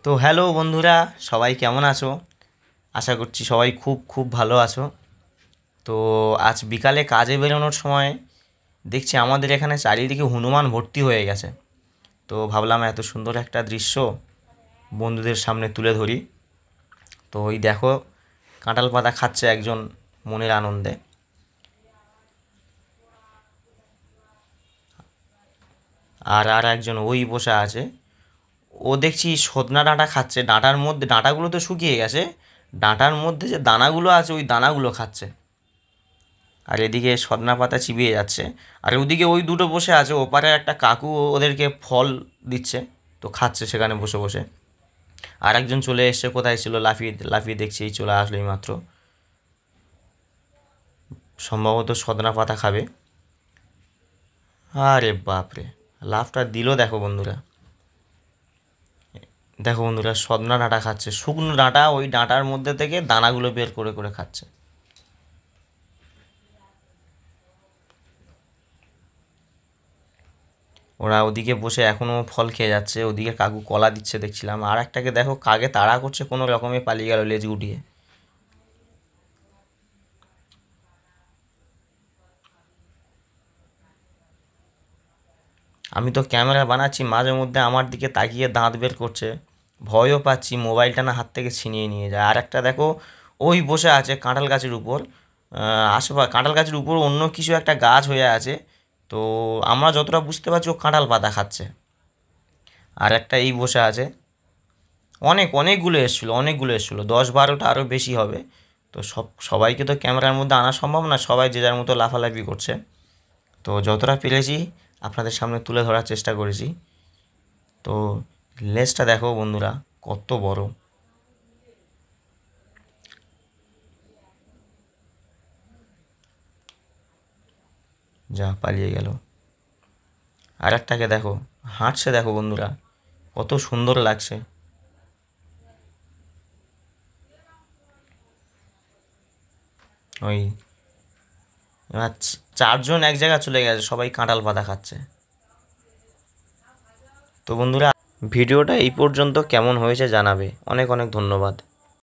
তো হ্যালো বন্ধুরা, সবাই কেমন আছো? আশা করছি সবাই খুব খুব ভালো আছো। তো আজ বিকালে কাজে বেরোনোর সময় দেখছি আমাদের এখানে চারিদিকে হনুমান ভর্তি হয়ে গেছে। তো ভাবলাম এত সুন্দর একটা দৃশ্য বন্ধুদের সামনে তুলে ধরি। তো ওই দেখো, কাঁঠাল পাতা খাচ্ছে একজন মনের আনন্দে। আর আর একজন ওই বসে আছে, ও দেখছি সজনা ডাঁটা খাচ্ছে। ডাঁটার মধ্যে, ডাঁটাগুলো তো শুকিয়ে গেছে, ডাঁটার মধ্যে যে দানাগুলো আছে ওই দানাগুলো খাচ্ছে। আর এদিকে সজনা পাতা চিবিয়ে যাচ্ছে। আর ওদিকে ওই দুটো বসে আছে, ওপারে একটা কাকু ওদেরকে ফল দিচ্ছে, তো খাচ্ছে সেখানে বসে বসে। আর একজন চলে এসছে, কোথায় ছিল, লাফিয়ে লাফিয়ে দেখছি এই চলে আসলো এই মাত্র। সম্ভবত সজনা পাতা খাবে। আরে বাপরে, লাফটা দিল দেখো বন্ধুরা। দেখো বন্ধুরা, সজনা ডাঁটা খাচ্ছে, শুকনো ডাঁটা, ওই ডাঁটার মধ্যে থেকে দানাগুলো বের করে করে খাচ্ছে। ওরা ওদিকে বসে এখনও ফল খেয়ে যাচ্ছে, ওদিকে কাকু কলা দিচ্ছে দেখছিলাম। আর একটাকে দেখো, কাকে তাড়া করছে, কোনো রকমে পালিয়ে গেল লেজ গুটিয়ে। আমি তো ক্যামেরা বানাচ্ছি, মাঝে মধ্যে আমার দিকে তাকিয়ে দাঁত বের করছে। ভয়ও পাচ্ছি মোবাইলটা না হাত থেকে ছিনিয়ে নিয়ে যায়। আর একটা দেখো, ওই বসে আছে কাঁঠাল গাছের উপর। আশেপাশে কাঁঠাল গাছের উপর অন্য কিছু একটা গাছ হয়ে আছে। তো আমরা যতটা বুঝতে পারছি ও কাঁঠাল পাতা খাচ্ছে। আর একটা এই বসে আছে। অনেকগুলো এসেছিলো, 10-12টা আরও বেশি হবে। তো সবাইকে তো ক্যামেরার মধ্যে আনা সম্ভব না, সবাই যে যার মতো লাফালাফি করছে। তো যতটা পেরেছি আপনাদের সামনে তুলে ধরার চেষ্টা করেছি। তো লেজটা দেখো বন্ধুরা, কত বড়। যা পালিয়ে গেল। আর একটাকে দেখো, হাঁটছে দেখো বন্ধুরা, কত সুন্দর লাগছে। ওই চারজন এক জায়গায় চলে গেছে, সবাই কাঁঠাল পাতা খাচ্ছে। তো বন্ধুরা, ভিডিওটা এই পর্যন্ত কেমন হয়েছে জানাবে। অনেক অনেক ধন্যবাদ।